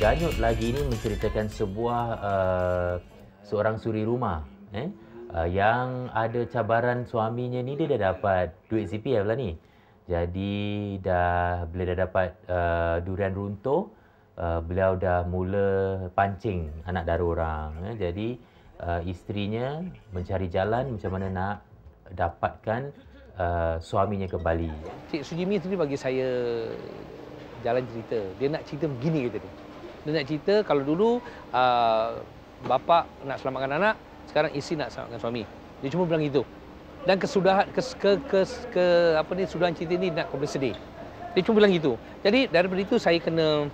Ganyut Lagi ini menceritakan sebuah seorang suri rumah yang ada cabaran suaminya ni, dia dah dapat duit CPF lah ni. Jadi bila dah dapat durian runtuh, beliau dah mula pancing anak dara orang. Jadi isterinya mencari jalan macam mana nak dapatkan suaminya kembali. Cik Sujimi tadi bagi saya jalan cerita. Dia nak cerita begini kata dia. Dia nak cerita kalau dulu bapa nak selamatkan anak, sekarang isteri nak selamatkan suami. Dia cuma bilang gitu. Dan kesudahan sudahan cerita ni nak kau boleh sedih. Dia cuma bilang gitu. Jadi daripada itu saya kena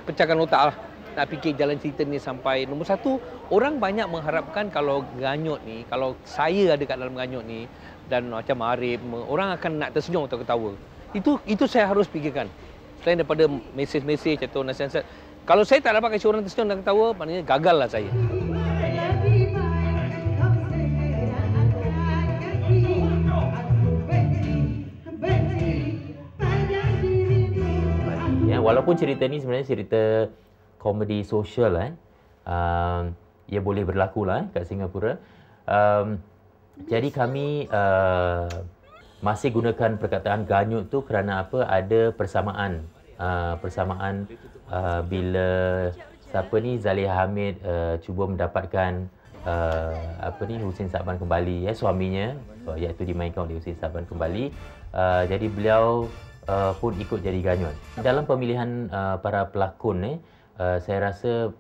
pecahkan otak lah. Nak fikir jalan cerita ni sampai nombor satu, orang banyak mengharapkan kalau Ganyut ni, kalau saya ada kat dalam Ganyut ni dan macam Arif, orang akan nak tersenyum atau ketawa. Itu saya harus fikirkan. Selain daripada mesej-mesej atau nasihat. Kalau saya tak dapat kasi orang tersenyum dan ketawa, maknanya gagal lah saya. Ya, walaupun cerita ni sebenarnya cerita komedi sosial, ia boleh berlaku lah kat Singapura. Jadi kami masih gunakan perkataan ganyut tu kerana apa? Ada persamaan. Bila siapa ni, Zaliha Hamid cuba mendapatkan Husin Sa'ban kembali, suaminya, iaitu dimainkan oleh Husin Sa'ban kembali. Jadi beliau pun ikut jadi ganyut. Dalam pemilihan para pelakon saya rasa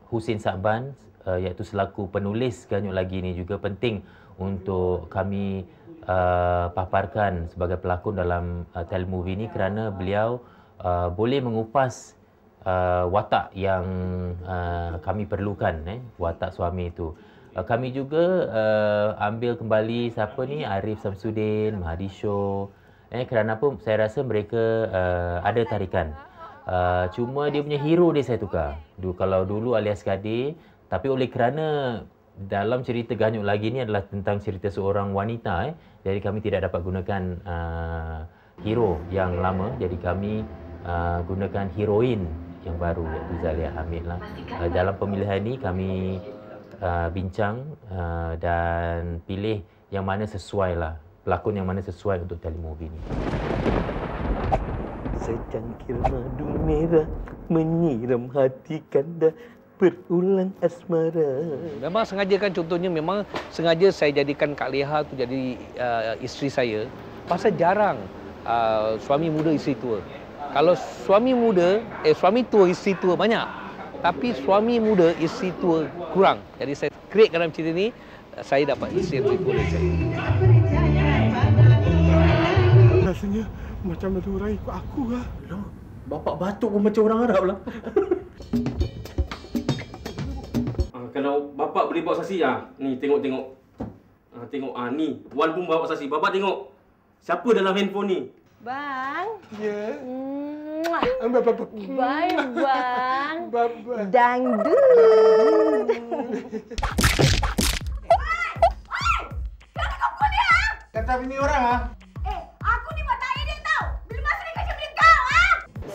Husin Sa'ban iaitu selaku penulis Ganyut Lagi ni juga penting untuk kami paparkan sebagai pelakon dalam telemovie ni kerana beliau boleh mengupas watak yang kami perlukan, watak suami itu. Kami juga ambil kembali siapa ni, Arif Samsudin, Mahadi Show, kerana apa? Saya rasa mereka ada tarikan. Cuma dia punya hero dia saya tukar. Kalau dulu Alias Kadir, tapi oleh kerana dalam cerita Ganyut Lagi ni adalah tentang cerita seorang wanita, jadi kami tidak dapat gunakan hero yang lama, jadi kami gunakan heroin yang baru, iaitu Zaliha Hamid lah. Dalam pemilihan ni kami bincang dan pilih yang mana sesuai lah, pelakon yang mana sesuai untuk telemovie ni. Secangkir madu merah menyiram hati kanda, berulang asmara. Memang sengaja kan, contohnya memang sengaja saya jadikan Kak Leha tu jadi isteri saya. Pasal jarang suami muda isteri tua. Kalau suami tua isteri tua banyak. Tapi suami muda isteri tua kurang. Jadi saya create dalam cerita ni, saya dapat isteri yang lebih tua dari saya. Rasanya macam ada orang ikut aku lah. Loh, bapak batuk pun macam orang Arab lah. Kalau bapak boleh bawa saksi, ni tengok. Tengok, ni. Wan pun bawa saksi. Bapak tengok. Siapa dalam handphone ni? Bang. Ya. Bye, Bang. Bye. Dangdut. Kenapa kau pukul dia? Kata bini orang Aku ni buat tak edit tau. Bila masa dia macam dia kau,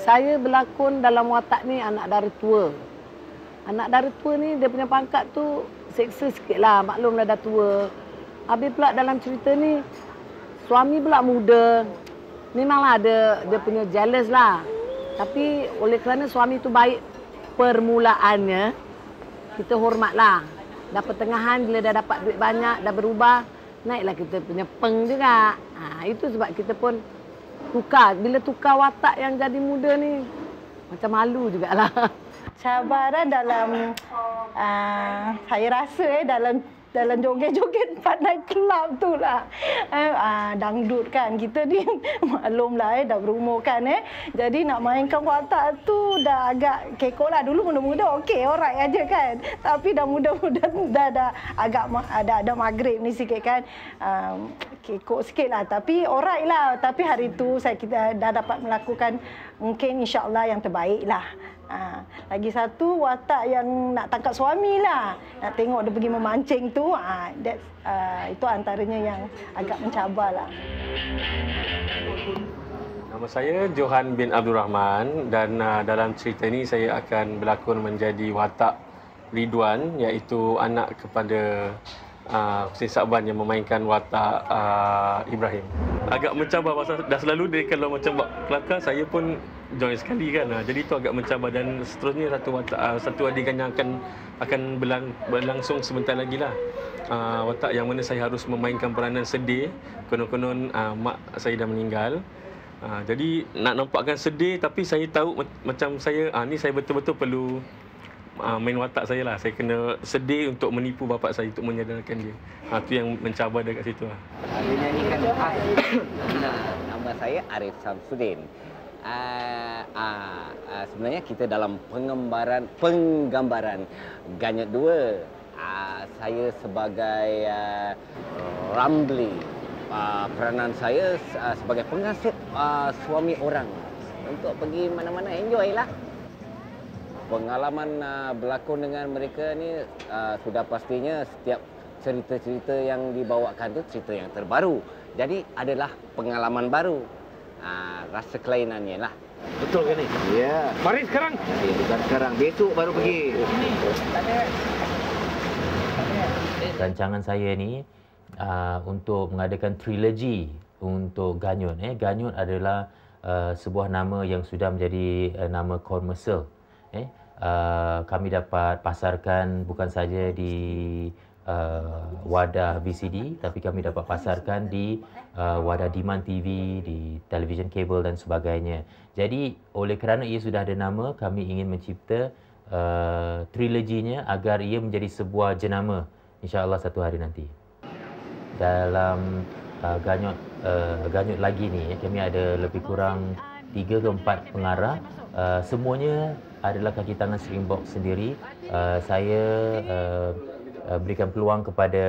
Saya berlakon dalam watak ni anak dara tua. Anak dara tua ni dia punya pangkat tu seksa sikit lah. Maklumlah dah tua. Habis pula dalam cerita ni, suami pula muda. Memanglah dia punya jealous lah. Tapi oleh kerana suami tu baik permulaannya, kita hormatlah. Dah pertengahan bila dah dapat duit banyak, dah berubah, naiklah kita punya peng juga. Itu sebab kita pun tukar. Bila tukar watak yang jadi muda ni, macam malu jugalah. Cabaran dalam saya rasa dalam joget-joget tempat night club tu lah. Dangdut kan, kita ni maklumlah dah berumur kan. Jadi nak mainkan watak tu dah agak kekok lah. Dulu muda-muda okey, alright aja kan. Tapi dah muda-muda dah agak ada maghrib ni sikit kan. Kekok sikit lah, tapi alright lah. Tapi hari tu kita dah dapat melakukan mungkin insya-Allah yang terbaik lah. Lagi satu watak yang nak tangkap suami lah, nak tengok dia pergi memancing tu, itu antaranya yang agak mencabar lah. Nama saya Johan bin Abdul Rahman dan dalam cerita ini saya akan berlakon menjadi watak Ridwan, iaitu anak kepada Hussein Sa'ban yang memainkan watak Ibrahim. Agak mencabar pasal dah selalu dia kalau macam buat kelakar, saya pun join sekali kan. Jadi itu agak mencabar dan seterusnya satu adegan yang akan berlangsung sebentar lagi lah. Watak yang mana saya harus memainkan peranan sedih. Konon-konon mak saya dah meninggal. Jadi nak nampakkan sedih tapi saya tahu macam saya ni saya betul-betul perlu main watak saya lah. Saya kena sedih untuk menipu bapa saya untuk menyadarkan dia. Itu yang mencabar dekat situ lah. Dia nyanyikan khas. Nama saya Arif Samsudin. Sebenarnya kita dalam penggambaran Ganyot 2. Saya sebagai Ramli. Peranan saya sebagai pengasih suami orang. Untuk pergi mana-mana enjoy lah. Pengalaman berlakon dengan mereka ni sudah pastinya setiap cerita-cerita yang dibawakan tu cerita yang terbaru. Jadi adalah pengalaman baru. Rasa kelainannya lah. Betul kan ni? Ya. Mari sekarang. Ya, bukan sekarang. Besok baru pergi. Rancangan saya ni untuk mengadakan trilogi untuk Ganyot. Ganyot adalah sebuah nama yang sudah menjadi nama komersial. Kami dapat pasarkan bukan saja di wadah VCD, tapi kami dapat pasarkan di wadah Demand TV, di televisyen kabel dan sebagainya. Jadi oleh kerana ia sudah ada nama, kami ingin mencipta triloginya agar ia menjadi sebuah jenama insya-Allah satu hari nanti. Dalam Ganyot lagi ni, kami ada lebih kurang 3 ke 4 pengarah. Semuanya adalah kaki tangan Screenbox sendiri. Saya berikan peluang kepada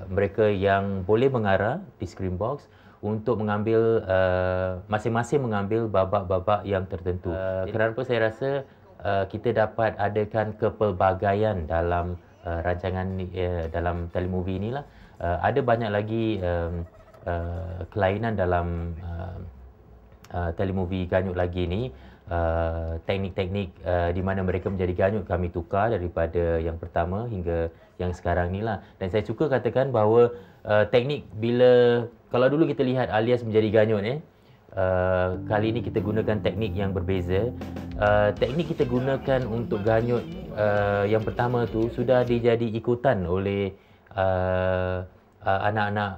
mereka yang boleh mengarah di Screenbox untuk mengambil masing-masing mengambil babak-babak yang tertentu. Kenapa saya rasa kita dapat adakan kepelbagaian dalam rancangan dalam telemovie inilah. Ada banyak lagi kelainan dalam telemovie Ganyot lagi ni. Teknik-teknik di mana mereka menjadi Ganyot kami tukar daripada yang pertama hingga yang sekarang ni lah. Dan saya suka katakan bahawa teknik bila kalau dulu kita lihat Alias menjadi Ganyot kali ini kita gunakan teknik yang berbeza. Teknik kita gunakan untuk Ganyot yang pertama tu sudah dijadi ikutan oleh anak-anak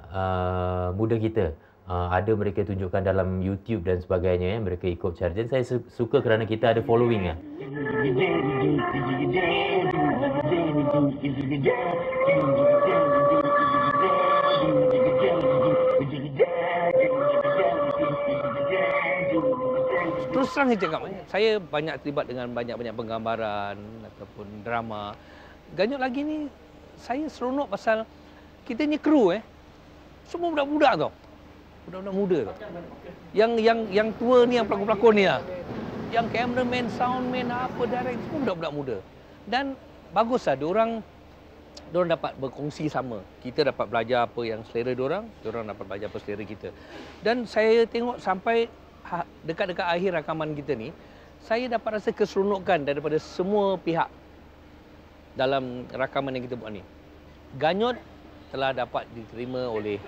muda kita. Ada mereka tunjukkan dalam YouTube dan sebagainya, mereka ikut cara. Dan saya suka kerana kita ada following . Terus terang saya cakap, saya banyak terlibat dengan banyak-banyak penggambaran ataupun drama. Ganyot lagi ni saya seronok pasal kita ni kru semua budak-budak tau. Budak-budak muda tau. Yang tua ni, yang pelakon-pelakon ni lah. Yang cameraman, soundman, apa, direct, semua budak-budak muda. Dan baguslah diorang dapat berkongsi sama. Kita dapat belajar apa yang selera diorang dapat belajar apa selera kita. Dan saya tengok sampai dekat-dekat akhir rakaman kita ni, saya dapat rasa keseronokan daripada semua pihak dalam rakaman yang kita buat ni. Ganyot telah dapat diterima oleh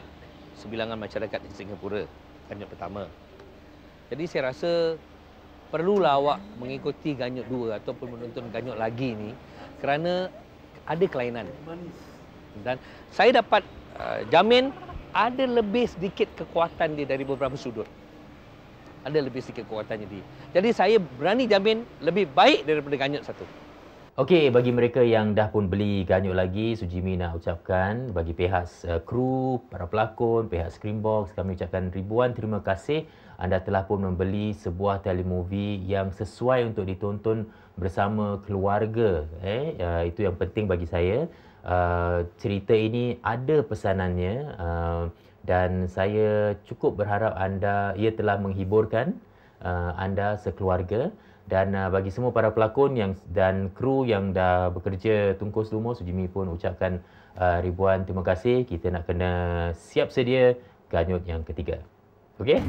sebilangan masyarakat di Singapura, Ganyot pertama. Jadi saya rasa perlulah awak mengikuti Ganyot 2 ataupun menonton Ganyot lagi ni kerana ada kelainan. Dan saya dapat jamin ada lebih sedikit kekuatan dia dari beberapa sudut. Ada lebih sedikit kekuatannya dia. Jadi saya berani jamin lebih baik daripada Ganyot 1. Okey, bagi mereka yang dah pun beli Ganyot lagi, Sujimi nak ucapkan bagi pihak kru, para pelakon, pihak Screenbox, kami ucapkan ribuan terima kasih. Anda telah pun membeli sebuah telemovie yang sesuai untuk ditonton bersama keluarga. Itu yang penting bagi saya. Cerita ini ada pesanannya dan saya cukup berharap ia telah menghiburkan anda sekeluarga. Dan bagi semua para pelakon dan kru yang dah bekerja tungkus lumus, Sujimi pun ucapkan ribuan terima kasih. Kita nak kena siap sedia Ganyot yang ketiga. Okey?